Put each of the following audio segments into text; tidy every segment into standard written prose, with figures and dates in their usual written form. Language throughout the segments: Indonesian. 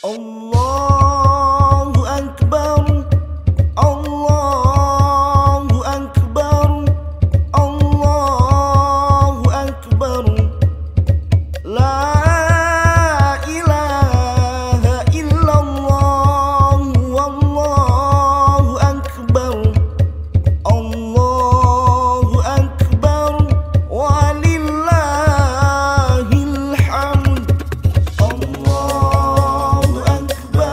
Allahu Akbar, Allahu Akbar, Allahu Akbar. La ilaha illallah, wallahu akbar. Allahu akbar, walillahil hamd. Allahu akbar.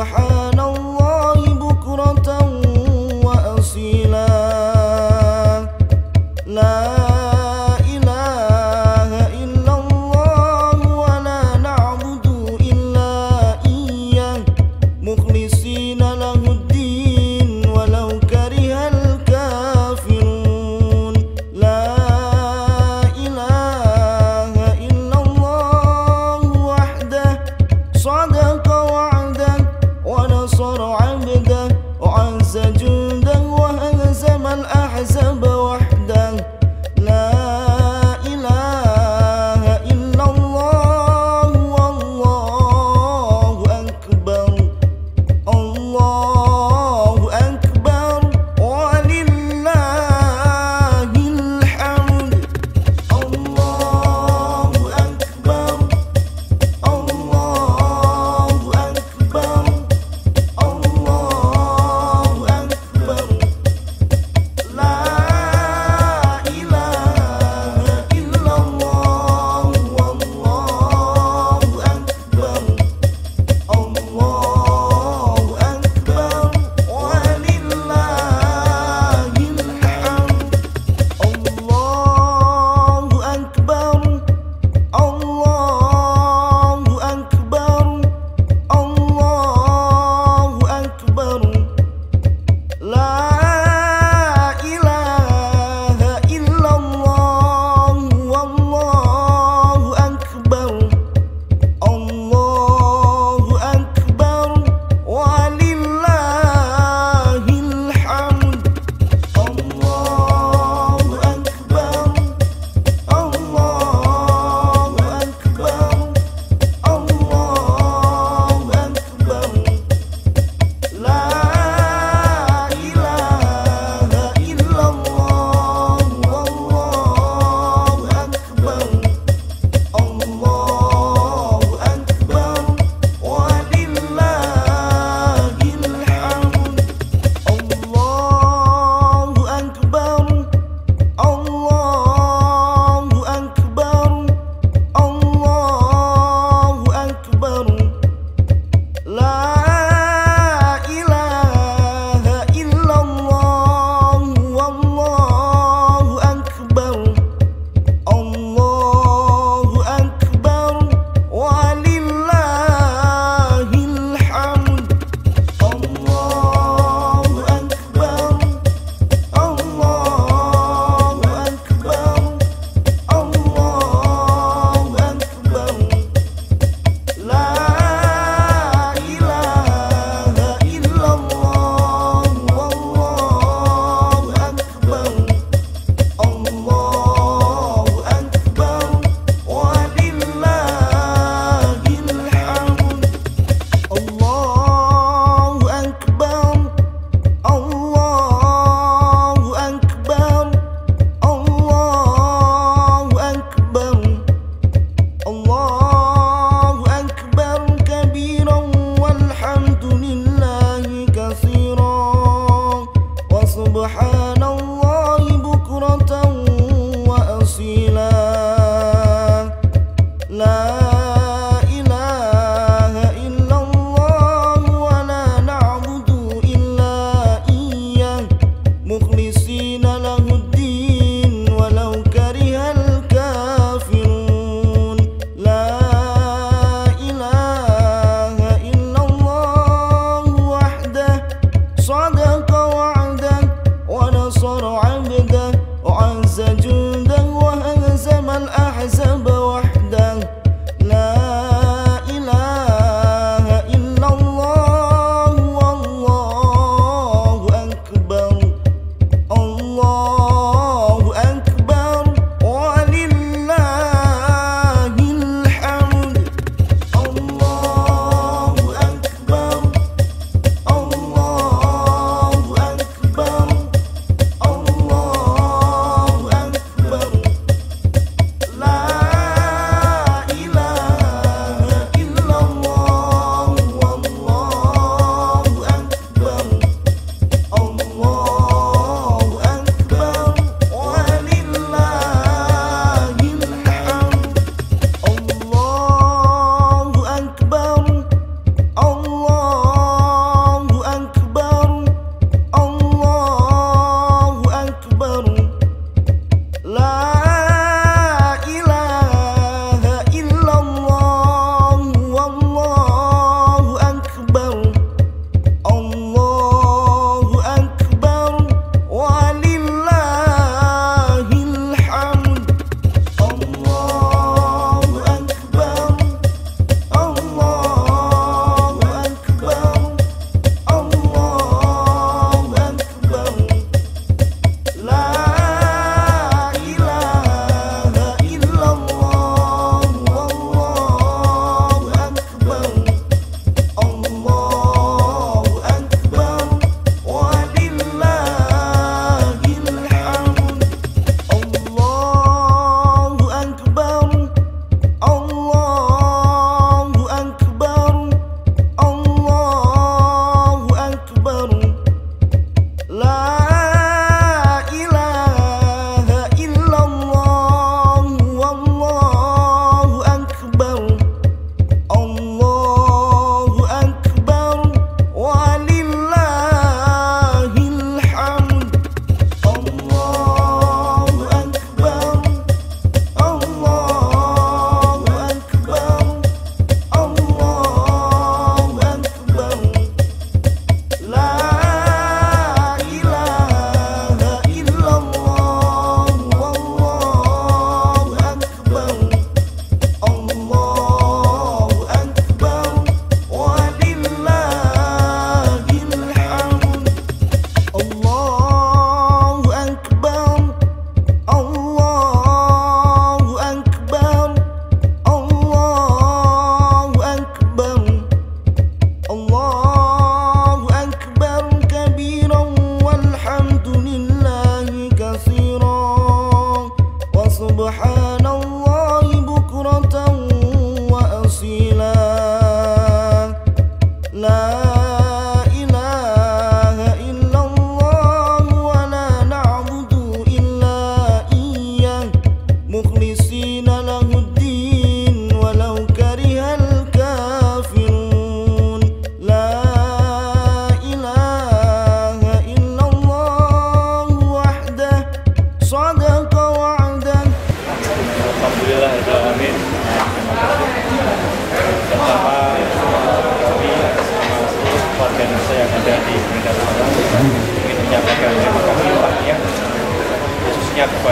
سبحان الله بكرة وأصيلا لا إله إلا الله ولا نعبد إلا إياه مخلصين له الدين ولو كره الكافرون لا إله إلا الله وحده صدق وعده ونصر عبده وعز جنده وهزم الأحزاب وحده لا إله إلا الله والله أكبر الله أكبر ولله الحمد الله أكبر الله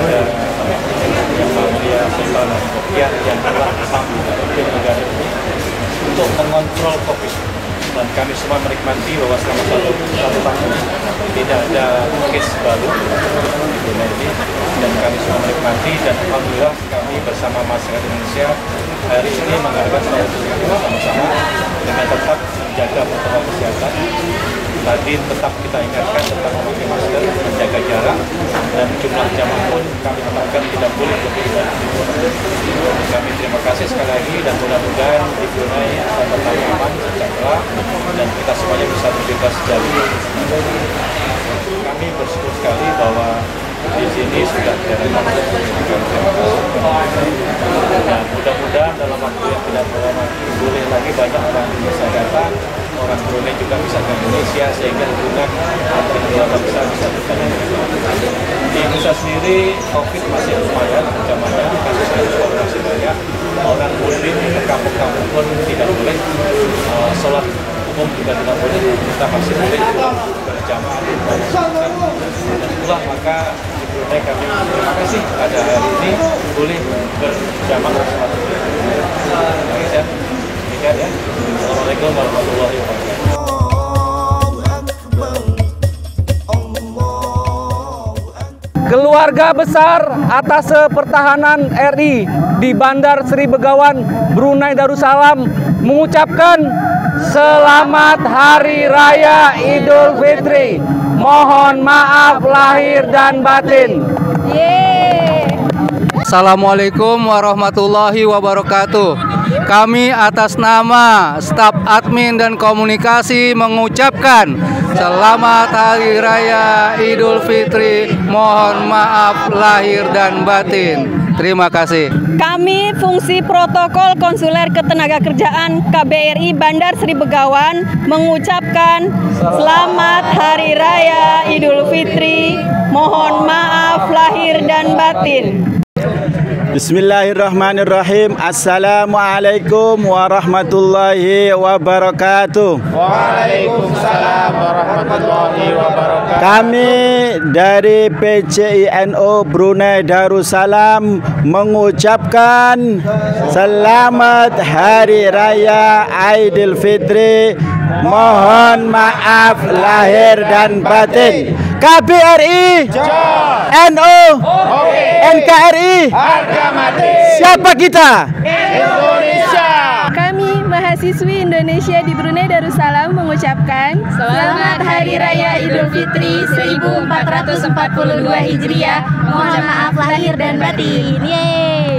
kepada Yang Mulia Sultan Rohiyah yang telah memimpin negara ini untuk mengontrol COVID. Dan kami semua menikmati bahwa selama satu tahun tidak ada case baru dan kami semua menikmati, dan alhamdulillah kami bersama masyarakat Indonesia hari ini mengadakan sholat bersama-sama dengan tetap menjaga protokol kesehatan. Tadi tetap kita ingatkan tentang memakai masker, menjaga jarak, dan jumlah jamaah pun kami tetapkan tidak boleh lebih dari 10. Kami terima kasih sekali lagi, dan mudah-mudahan di Brunei akan tetap aman, sejahtera, dan kita semuanya bisa bebas dari. Kami bersyukur sekali bahwa di sini sudah ada konflik. Terima kasih. Dan mudah-mudahan dalam waktu yang tidak lama boleh lagi banyak orang Indonesia datang, orang Brunei juga bisa ke Indonesia, sehingga hubungan antar kedua bangsa bisa berjalan. Di Indonesia sendiri COVID masih lumayan, zamannya kasusnya masih banyak. Orang Muslim di kampung-kampung pun tidak boleh, sholat umum juga tidak boleh, kita masih boleh berjamaah di dan itulah maka di Brunei kami terima kasih pada hari ini boleh berjamaah sholat. Demikian ya. Assalamualaikum warahmatullahi wabarakatuh. Keluarga besar Atasé Pertahanan RI di Bandar Sri Begawan, Brunei Darussalam mengucapkan Selamat Hari Raya Idul Fitri. Mohon maaf lahir dan batin. Assalamualaikum warahmatullahi wabarakatuh. Kami atas nama staf admin dan komunikasi mengucapkan Selamat Hari Raya Idul Fitri. Mohon maaf lahir dan batin. Terima kasih. Kami fungsi protokol konsuler ketenagakerjaan KBRI Bandar Sri Begawan mengucapkan Selamat Hari Raya Idul Fitri. Mohon maaf lahir dan batin. Bismillahirrahmanirrahim. Assalamualaikum warahmatullahi wabarakatuh. Waalaikumsalam warahmatullahi wabarakatuh. Kami dari PCINO Brunei Darussalam mengucapkan Selamat Hari Raya Idul Fitri. Mohon maaf lahir dan batin. KBRI, NU, NKRI, harga mati. Siapa kita? Indonesia. Kami mahasiswi Indonesia di Brunei Darussalam mengucapkan Selamat Hari Raya Idul Fitri 1442 Hijriah. Mohon maaf lahir dan batin. Yeay.